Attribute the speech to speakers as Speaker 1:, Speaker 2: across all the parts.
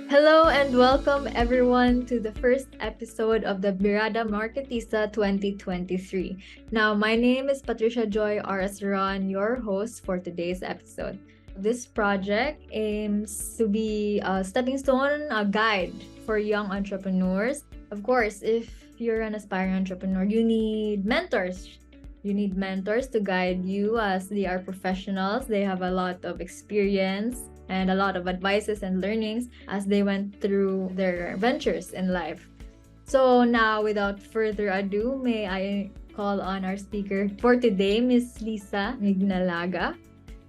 Speaker 1: Hello and welcome everyone to the first episode of the Birada Marketista 2023. Now, my name is Patricia Joy Arasran, your host for today's episode. This project aims to be a stepping stone, a guide for young entrepreneurs. Of course, if you're an aspiring entrepreneur, you need mentors. You need mentors to guide you as they are professionals. They have a lot of experience and a lot of advices and learnings as they went through their ventures in life. So now, without further ado, may I call on our speaker for today, Miss Lisa Mignalaga,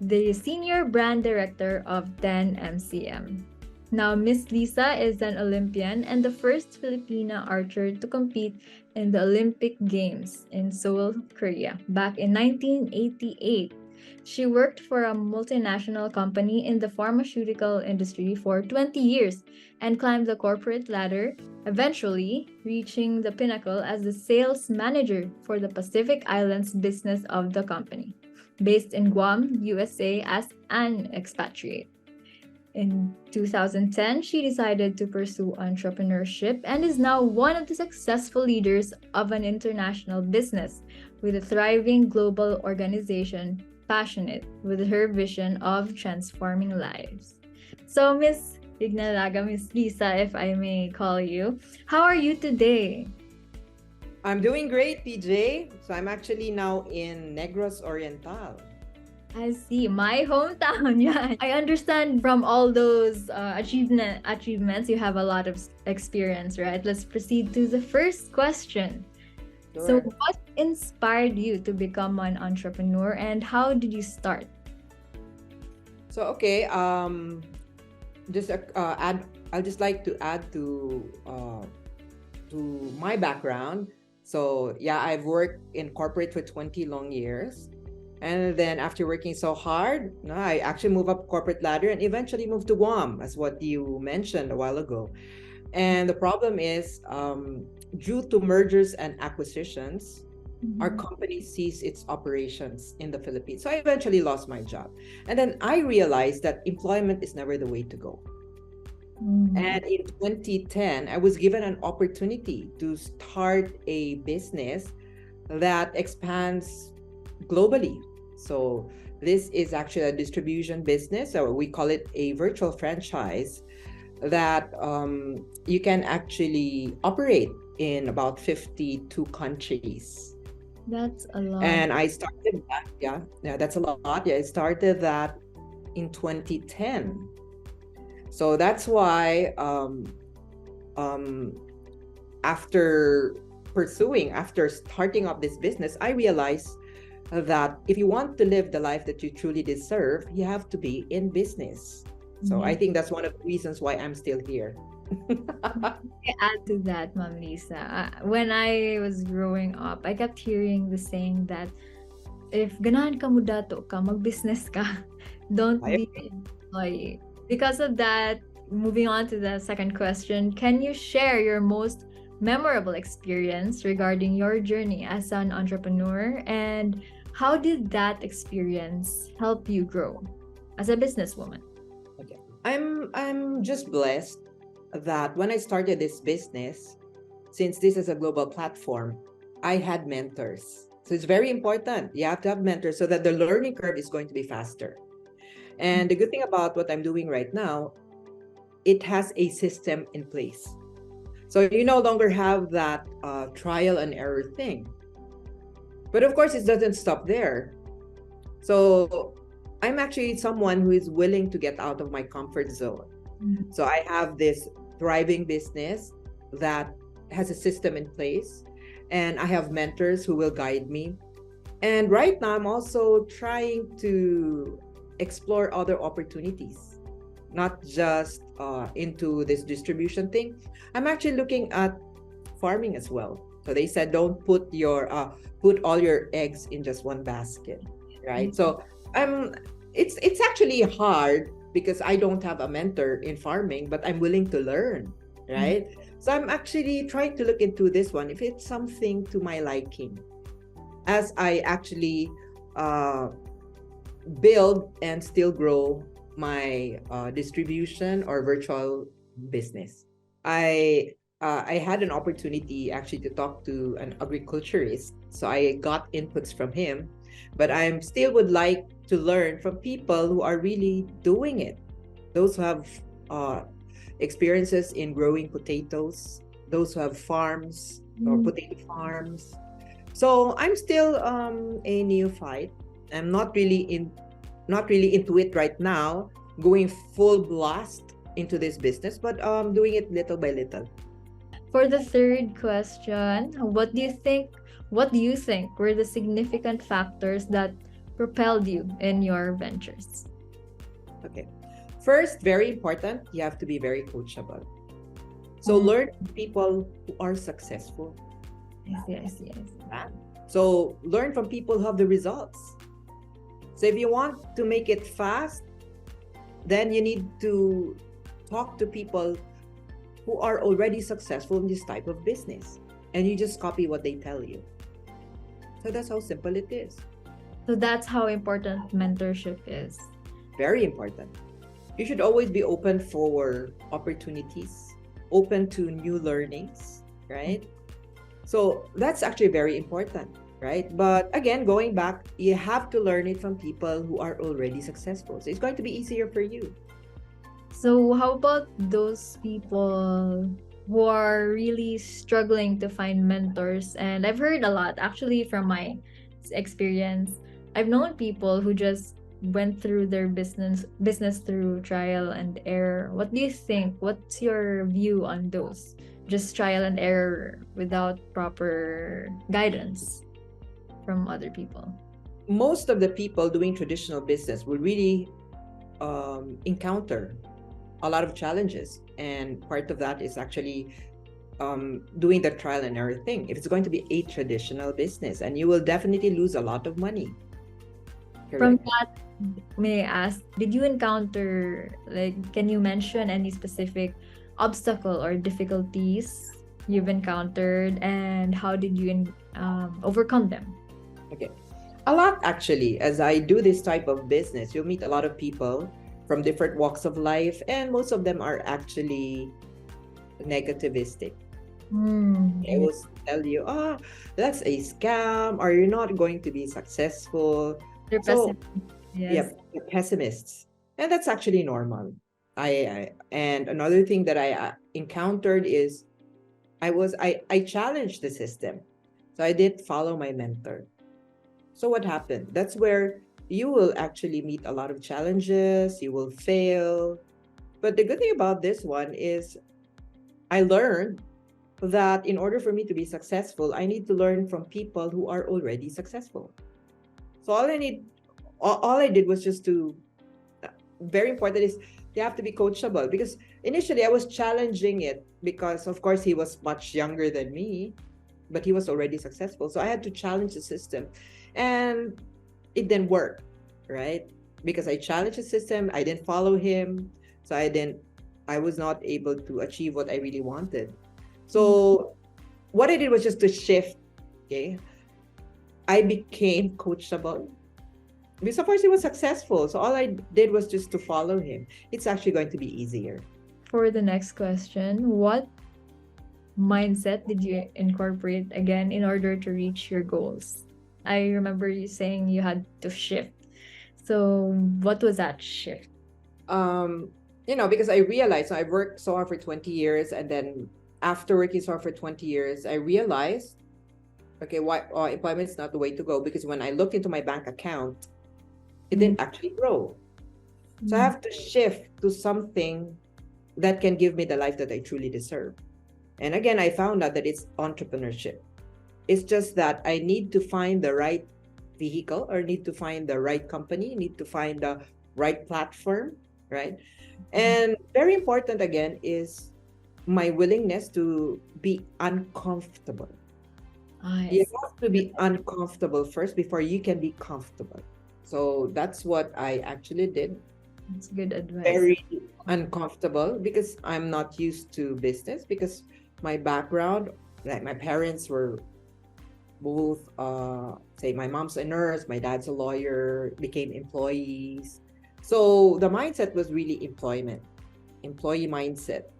Speaker 1: the Senior Brand Director of 10MCM. Now, Miss Lisa is an Olympian and the first Filipina archer to compete in the Olympic Games in Seoul, Korea, back in 1988. She worked for a multinational company in the pharmaceutical industry for 20 years and climbed the corporate ladder, eventually reaching the pinnacle as the sales manager for the Pacific Islands business of the company, based in Guam, USA as an expatriate. In 2010, she decided to pursue entrepreneurship and is now one of the successful leaders of an international business with a thriving global organization passionate with her vision of transforming lives. So, Miss Ignalaga, Miss Lisa, if I may call you, how are you today?
Speaker 2: I'm doing great, PJ. So I'm actually now in Negros Oriental.
Speaker 1: I see. My hometown. Yeah. I understand from all those achievements, you have a lot of experience, right? Let's proceed to the first question. So,
Speaker 2: Sure.
Speaker 1: what inspired you to become an entrepreneur and how did you start?
Speaker 2: So okay, just add. I'll just like to add to my background. So yeah, I've worked in corporate for 20 long years. And then after working so hard, I actually moved up corporate ladder and eventually moved to Guam, as what you mentioned a while ago. And the problem is, due to mergers and acquisitions, our company ceased its operations in the Philippines. So I eventually lost my job. And then I realized that employment is never the way to go. And in 2010, I was given an opportunity to start a business that expands globally. So this is actually a distribution business, or we call it a virtual franchise that you can actually operate in about 52 countries.
Speaker 1: That's a lot.
Speaker 2: And I started that, yeah, that's a lot. Yeah, I started that in 2010. So that's why after starting up this business, I realized that if you want to live the life that you truly deserve, you have to be in business. So I think that's one of the reasons why I'm still here.
Speaker 1: I add to that, Ma'am Lisa. When I was growing up, I kept hearing the saying that if ganahan ka mo dato ka, mag-business ka. Don't
Speaker 2: I
Speaker 1: be an employee. Because of that, moving on to the second question, can you share your most memorable experience regarding your journey as an entrepreneur and how did that experience help you grow as a businesswoman?
Speaker 2: Okay. I'm just blessed that when I started this business, since this is a global platform, I had mentors. So it's very important. You have to have mentors so that the learning curve is going to be faster. And the good thing about what I'm doing right now, it has a system in place. So you no longer have that trial and error thing. But of course, it doesn't stop there. So I'm actually someone who is willing to get out of my comfort zone. So I have this thriving business that has a system in place, and I have mentors who will guide me. And right now, I'm also trying to explore other opportunities, not just into this distribution thing. I'm actually looking at farming as well. So they said, don't put all your eggs in just one basket, right? So it's actually hard because I don't have a mentor in farming, but I'm willing to learn, right? So I'm actually trying to look into this one if it's something to my liking, as I actually build and still grow my distribution or virtual business. I had an opportunity actually to talk to an agriculturist, so I got inputs from him, but I'm still would like to learn from people who are really doing it. Those who have uh, experiences in growing potatoes, those who have farms or
Speaker 1: Mm.
Speaker 2: potato farms. So I'm still a neophyte. I'm not really into it right now, going full blast into this business, but doing it little by little.
Speaker 1: For the third question, what do you think were the significant factors that propelled you in your ventures?
Speaker 2: Okay. First, very important, you have to be very coachable. So
Speaker 1: Mm.
Speaker 2: learn from people who are successful.
Speaker 1: Yes, yes, yes.
Speaker 2: Right? So learn from people who have the results. So if you want to make it fast, then you need to talk to people who are already successful in this type of business. And you just copy what they tell you. So that's how simple it is.
Speaker 1: So that's how important mentorship is.
Speaker 2: Very important. You should always be open for opportunities, open to new learnings, right? So that's actually very important, right? But again, going back, you have to learn it from people who are already successful. So it's going to be easier for you.
Speaker 1: So how about those people who are really struggling to find mentors? And I've heard a lot actually from my experience. I've known people who just went through their business through trial and error. What do you think? What's your view on those? Just trial and error without proper guidance from other people.
Speaker 2: Most of the people doing traditional business will really encounter a lot of challenges. And part of that is actually doing the trial and error thing. If it's going to be a traditional business, and you will definitely lose a lot of money.
Speaker 1: From
Speaker 2: Correct.
Speaker 1: that, may I ask, did you encounter, like, can you mention any specific obstacle or difficulties you've encountered, and how did you overcome them?
Speaker 2: Okay. A lot actually. As I do this type of business, you'll meet a lot of people from different walks of life, and most of them are actually negativistic. They will tell you, that's a scam, or you're not going to be successful.
Speaker 1: They're
Speaker 2: So,
Speaker 1: pessimistic. Yes.
Speaker 2: yep, the pessimists. And that's actually normal. And another thing that I encountered is I challenged the system. So I did follow my mentor. So what happened? That's where you will actually meet a lot of challenges, you will fail. But the good thing about this one is I learned that in order for me to be successful, I need to learn from people who are already successful. So all I did was just to, very important is they have to be coachable, because initially I was challenging it because of course he was much younger than me, but he was already successful. So I had to challenge the system, and it didn't work, right? Because I challenged the system, I didn't follow him, so I was not able to achieve what I really wanted. So what I did was just to shift. Okay, I became coachable because of course he was successful. So all I did was just to follow him. It's actually going to be easier.
Speaker 1: For the next question, what mindset did you incorporate again in order to reach your goals? I remember you saying you had to shift. So, what was that shift?
Speaker 2: Um, because I realized, so I worked so hard for 20 years, and then after working so hard for 20 years, I realized, okay, why employment is not the way to go, because when I looked into my bank account, it didn't actually grow. So I have to shift to something that can give me the life that I truly deserve. And again, I found out that it's entrepreneurship. It's just that I need to find the right vehicle, or need to find the right company, need to find the right platform, right? And very important again is my willingness to be uncomfortable. You
Speaker 1: Nice.
Speaker 2: have to be uncomfortable first before you can be comfortable. So that's what I actually did.
Speaker 1: That's good advice.
Speaker 2: Very uncomfortable because I'm not used to business, because my background, like my parents were both say my mom's a nurse, my dad's a lawyer, became employees. So the mindset was really employee mindset.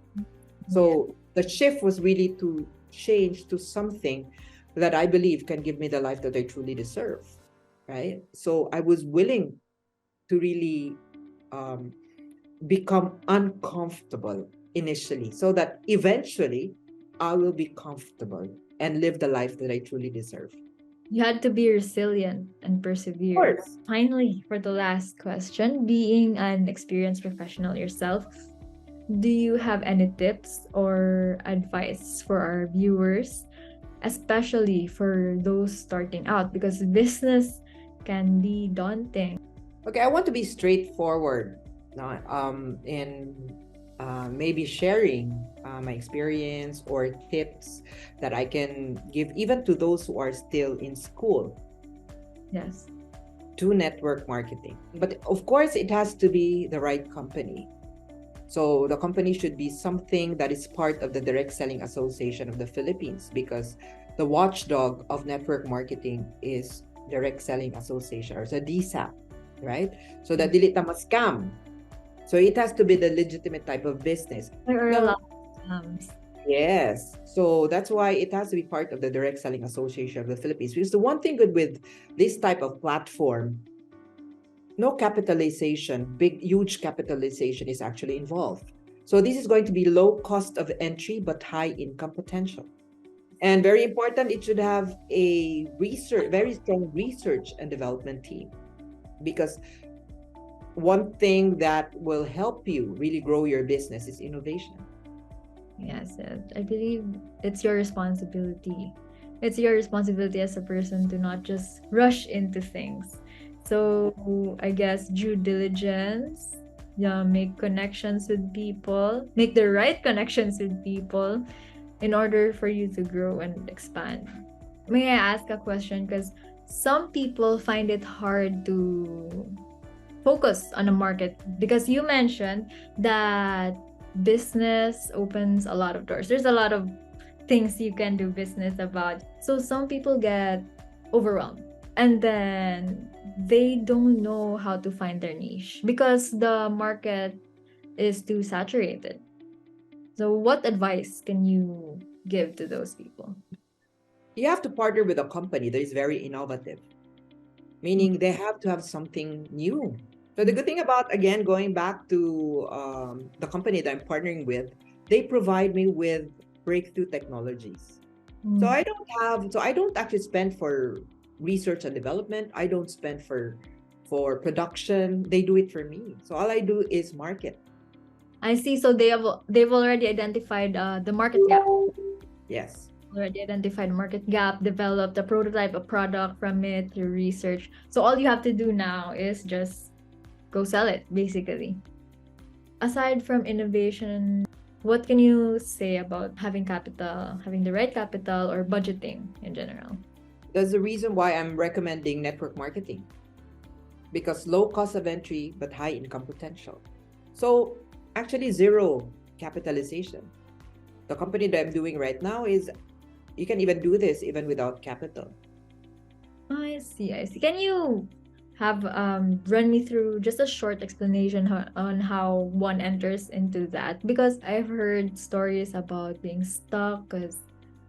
Speaker 2: So the shift was really to change to something that I believe can give me the life that I truly deserve, right? So I was willing to really um, become uncomfortable initially so that eventually I will be comfortable and live the life that I truly deserve.
Speaker 1: You had to be resilient and
Speaker 2: Of
Speaker 1: persevere.
Speaker 2: course.
Speaker 1: Finally, for the last question, being an experienced professional yourself, do you have any tips or advice for our viewers, especially for those starting out? Because business can be daunting.
Speaker 2: Okay, I want to be straightforward in maybe sharing my experience or tips that I can give even to those who are still in school
Speaker 1: Yes.
Speaker 2: to network marketing. But of course, it has to be the right company. So the company should be something that is part of the Direct Selling Association of the Philippines because the watchdog of network marketing is Direct Selling Association or the DSAP, right? So the dili tama scam. So it has to be the legitimate type of business.
Speaker 1: There are a
Speaker 2: No,
Speaker 1: lot of scams.
Speaker 2: yes. So that's why it has to be part of the Direct Selling Association of the Philippines. Because the one thing good with this type of platform, no capitalization, big, huge capitalization is actually involved. So this is going to be low cost of entry, but high income potential. And very important, it should have a very strong research and development team. Because one thing that will help you really grow your business is innovation.
Speaker 1: Yes, yes. I believe it's your responsibility. It's your responsibility as a person to not just rush into things. So I guess due diligence, yeah, make connections with people, make the right connections with people in order for you to grow and expand. May I ask a question? Because some people find it hard to focus on a market because you mentioned that business opens a lot of doors. There's a lot of things you can do business about. So some people get overwhelmed and then they don't know how to find their niche because the market is too saturated. So what advice can you give to those people?
Speaker 2: You have to partner with a company that is very innovative, meaning they have to have something new. So the good thing about, again, going back to the company that I'm partnering with, they provide me with breakthrough technologies. So
Speaker 1: Mm.
Speaker 2: I don't actually spend for research and development. I don't spend for production. They do it for me. So all I do is market.
Speaker 1: I see. So they've already identified the market gap.
Speaker 2: Yes.
Speaker 1: Already identified market gap, developed a prototype, a product from it through research. So all you have to do now is just go sell it, basically. Aside from innovation, what can you say about having capital, having the right capital, or budgeting in general?
Speaker 2: That's the reason why I'm recommending network marketing, because low cost of entry but high income potential. So actually zero capitalization. The company that I'm doing right now is you can even do this even without capital.
Speaker 1: I see, I see. Can you have run me through just a short explanation on how one enters into that? Because I've heard stories about being stuck because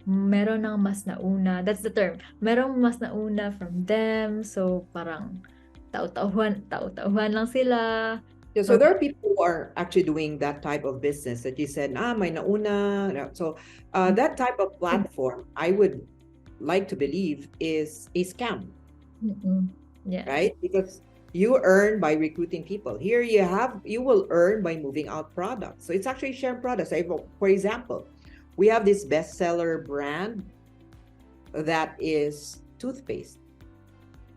Speaker 1: meron ng mas nauna. That's the term. Merong mas nauna from them. So parang tau-tauhan lang sila.
Speaker 2: Yeah, so there are people who are actually doing that type of business that you said, may nauna. So that type of platform, I would like to believe is a scam,
Speaker 1: Yes.
Speaker 2: right? Because you earn by recruiting people. Here you will earn by moving out products. So it's actually sharing products. For example, we have this bestseller brand that is toothpaste.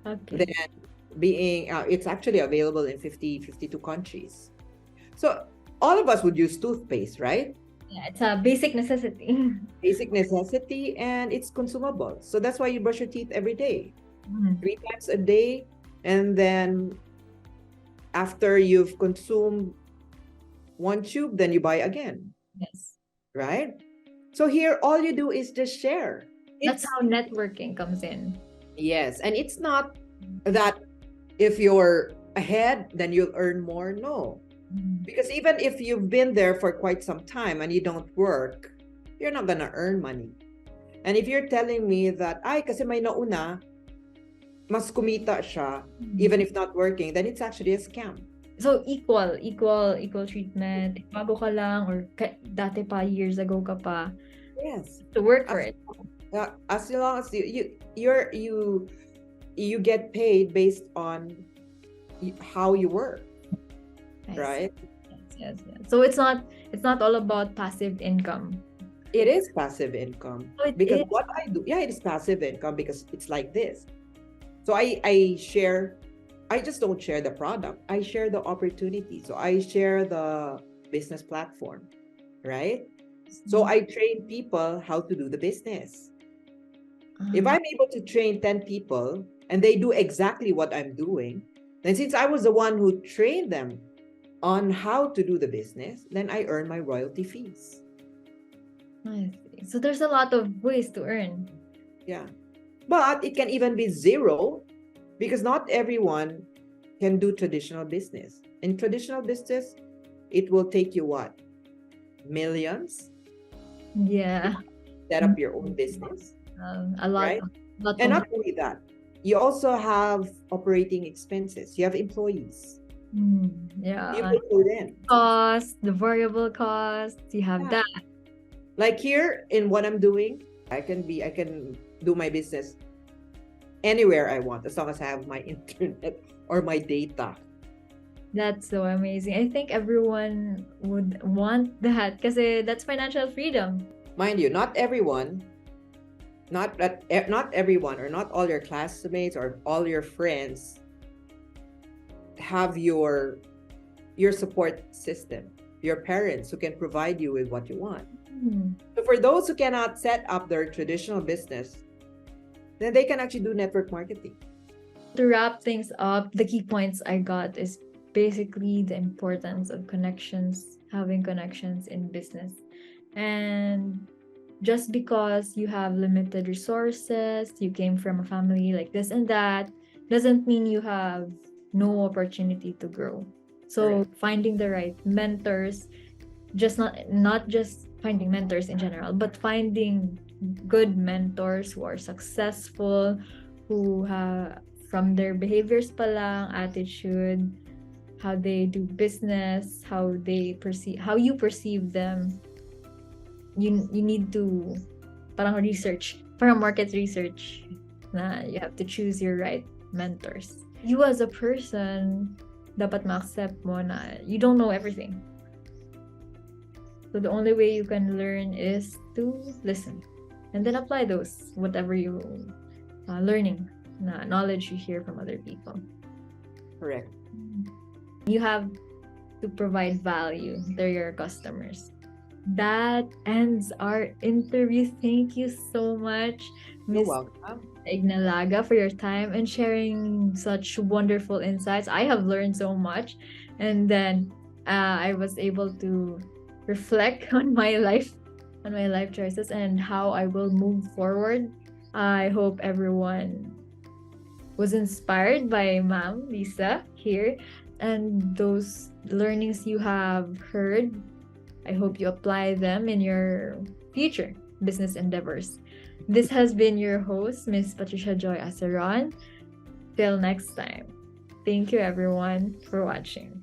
Speaker 1: Okay.
Speaker 2: Then it's actually available in 52 countries. So all of us would use toothpaste, right?
Speaker 1: Yeah, it's a basic necessity.
Speaker 2: Basic necessity, and it's consumable. So that's why you brush your teeth every day, 3 times a day. And then after you've consumed one tube, then you buy again.
Speaker 1: Yes.
Speaker 2: Right? So here, all you do is just share.
Speaker 1: That's how networking comes in.
Speaker 2: Yes. And it's not that if you're ahead, then you'll earn more. No. Because even if you've been there for quite some time and you don't work, you're not gonna earn money. And if you're telling me that, ay, kasi may nauna, mas kumita siya, even if not working, then it's actually a scam.
Speaker 1: So equal treatment. Bago ka lang or dati pa, years ago ka pa,
Speaker 2: Yes.
Speaker 1: to work for it.
Speaker 2: As long as you get paid based on how you work,
Speaker 1: I see.
Speaker 2: right?
Speaker 1: Yes. So it's not all about passive income.
Speaker 2: It is passive income.
Speaker 1: So it
Speaker 2: Because
Speaker 1: is.
Speaker 2: what I do, yeah, it is passive income because it's like this. So I share, I just don't share the product. I share the opportunity. So I share the business platform, right? So I train people how to do the business. If I'm able to train 10 people and they do exactly what I'm doing, then since I was the one who trained them on how to do the business, then I earn my royalty fees.
Speaker 1: I see. So there's a lot of ways to earn.
Speaker 2: Yeah. But it can even be zero because not everyone can do traditional business. In traditional business, it will take you what? Millions?
Speaker 1: Yeah.
Speaker 2: Set up your own business.
Speaker 1: A lot.
Speaker 2: Right?
Speaker 1: Lot
Speaker 2: And
Speaker 1: of
Speaker 2: not only that, you also have operating expenses. You have employees.
Speaker 1: yeah.
Speaker 2: You pay for rent.
Speaker 1: Cost, the variable cost, you have
Speaker 2: Yeah.
Speaker 1: that.
Speaker 2: Like here in what I'm doing, I can do my business anywhere I want as long as I have my internet or my data.
Speaker 1: That's so amazing. I think everyone would want that kasi that's financial freedom.
Speaker 2: Mind you, not everyone, not everyone or not all your classmates or all your friends have your support system, your parents who can provide you with what you want. So for those who cannot set up their traditional business, then they can actually do network marketing.
Speaker 1: To wrap things up, the key points I got is basically the importance of connections, having connections in business. And just because you have limited resources, you came from a family like this and that, doesn't mean you have no opportunity to grow. So finding the right mentors, just not just finding mentors in general, but finding good mentors who are successful, who have from their behaviors pa lang, attitude, how they do business, how you perceive them. You need to parang market research na you have to choose your right mentors. You as a person, dapat ma-accept mo na you don't know everything. So the only way you can learn is to listen and then apply those, whatever you learning, knowledge you hear from other people.
Speaker 2: Correct.
Speaker 1: You have to provide value to your customers. That ends our interview. Thank you so much,
Speaker 2: You're
Speaker 1: Ms.
Speaker 2: welcome.
Speaker 1: Ignalaga, for your time and sharing such wonderful insights. I have learned so much, and then I was able to reflect on my life choices and how I will move forward. I hope everyone was inspired by Ma'am Lisa here, and those learnings you have heard, I hope you apply them in your future business endeavors. This has been your host, Miss Patricia Joy Aceron. Till next time. Thank you everyone for watching.